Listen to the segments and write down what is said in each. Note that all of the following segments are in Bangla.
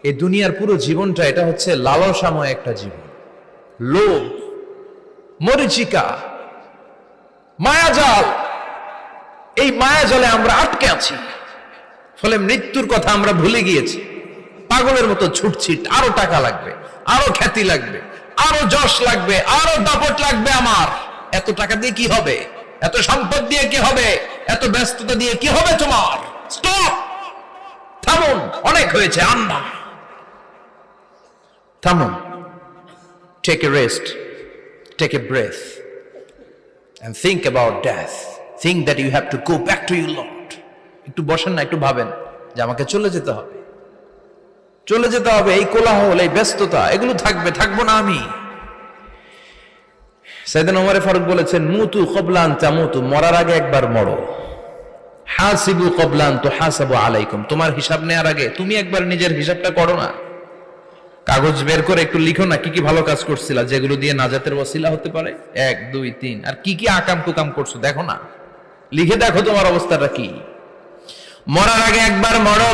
এই দুনিয়ার পুরো জীবনটা এটা হচ্ছে লালসাময় একটা জীবন, লোভ, মরিচিকা, মায়াজাল। এই মায়াজালে আমরা আটকে আছি, ফলে মৃত্যুর কথা আমরা ভুলে গিয়েছি। পাগলের মতো ছুটছি, আরো টাকা লাগবে, আরো খ্যাতি লাগবে, আরো যশ লাগবে, আরো দাপট লাগবে। আমার এত টাকা দিয়ে কি হবে? এত সম্পদ দিয়ে কি হবে? এত ব্যস্ততা দিয়ে কি হবে তোমার? স্টপ, থামুন, অনেক হয়েছে। আন্না, থামুন, take a rest, take a breath and think about death. Think that you have to go back to your Lord. একটু বসেন না, একটু ভাবেন যে আমাকে চলে যেতে হবে, চলে যেতে হবে। এই কোলাহল, এই ব্যস্ততা, এগুলো থাকবে, থাকবো না আমি। সাইয়েদনা ওমর ফারুক বলেছেন, মুতু ক্বাবলা আন তামুতু, মরার আগে একবার মরো। হাসিবু ক্বাবলা আন তুহাসাবু আলাইকুম, তোমার হিসাব নেওয়ার আগে তুমি একবার নিজের হিসাবটা করো না। কাগজ বের করে একটু লিখো না কি কি ভালো কাজ করছিলা, যেগুলো দিয়ে নাজাতের ওসিলা হতে পারে। 1 2 3, আর কি কি আকাম কুকাম করছো দেখো না, লিখে দেখো তোমার অবস্থাটা কি। মরার আগে একবার মরো।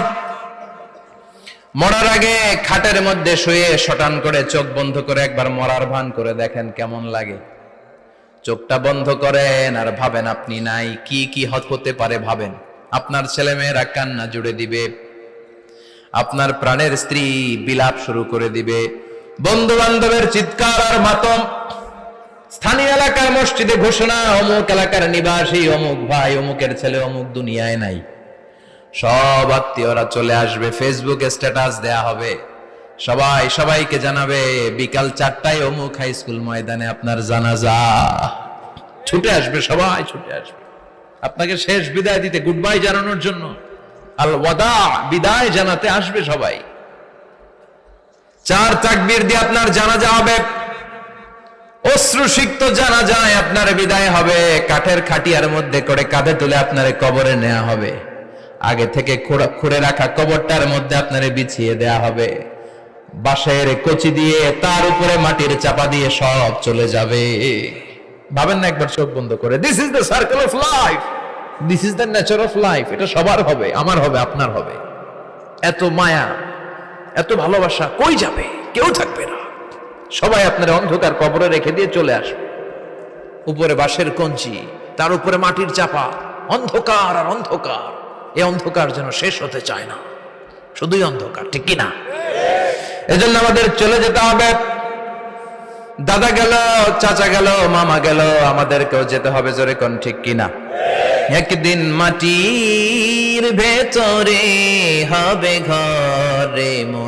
মরার আগে খাটের মধ্যে শুয়ে শটান করে চোখ বন্ধ করে একবার মরার ভান করে দেখেন কেমন লাগে। চোখটা বন্ধ করেন আর ভাবেন আপনি নাই, কি কি হতে পারে ভাবেন। আপনার ছেলেমেয়েরা কান্না জুড়ে দিবে, আপনার প্রাণের স্ত্রী বিলাপ শুরু করে দিবে, বন্ধু বান্ধবের চিৎকার আর মাতম, স্থানীয় এলাকার মসজিদে ঘোষণা, অমুক এলাকার নিবাসী অমুক ভাই, অমুকের ছেলে অমুক দুনিয়ায় নাই। সব আত্মীয়রা চলে আসবে, ফেসবুকে স্ট্যাটাস দেয়া হবে, সবাই সবাইকে জানাবে বিকাল 4টায় অমুক হাই স্কুল ময়দানে আপনার জানাজা। ছুটে আসবে, সবাই ছুটে আসবে আপনাকে শেষ বিদায় দিতে, গুড বাই জানানোর জন্য, আল ওয়াদা, বিদায় জানাতে আসবে সবাই। 4 তাকবীর দিয়ে আপনার জানাজা হবে, অশ্রুসিক্ত জানাজায় আপনার বিদায় হবে। কাঠের খাটিয়ার মধ্যে করে কাঁধে তুলে আপনার কবরে নেওয়া হবে, আগে থেকে খুঁড়ে রাখা কবরটার মধ্যে আপনারে বিছিয়ে দেয়া হবে, বাঁশের কচি দিয়ে তার উপরে মাটির চাপা দিয়ে সব চলে যাবে। ভাবেন না একবার চোখ বন্ধ করে, this is the circle of life, this is the nature of life. এটা সবার হবে, আমার হবে, আপনার হবে। এত মায়া, এত ভালোবাসা কই যাবে? কেউ থাকবে না, সবাই আপনার অন্ধকার কবরে রেখে দিয়ে চলে আসবে। উপরে বাঁশের কঞ্চি, তার উপরে মাটির চাপা, অন্ধকার আর অন্ধকার। এই অন্ধকার যেন শেষ হতে চায় না, শুধুই অন্ধকার, ঠিক কিনা? এজন্য আমাদের চলে যেতে হবে। দাদা গেল, চাচা গেল, মামা গেল, আমাদেরকেও যেতে হবে, জোরে কোন ঠিক কিনা? একদিন মাটির ভেতরে হবে ঘরে।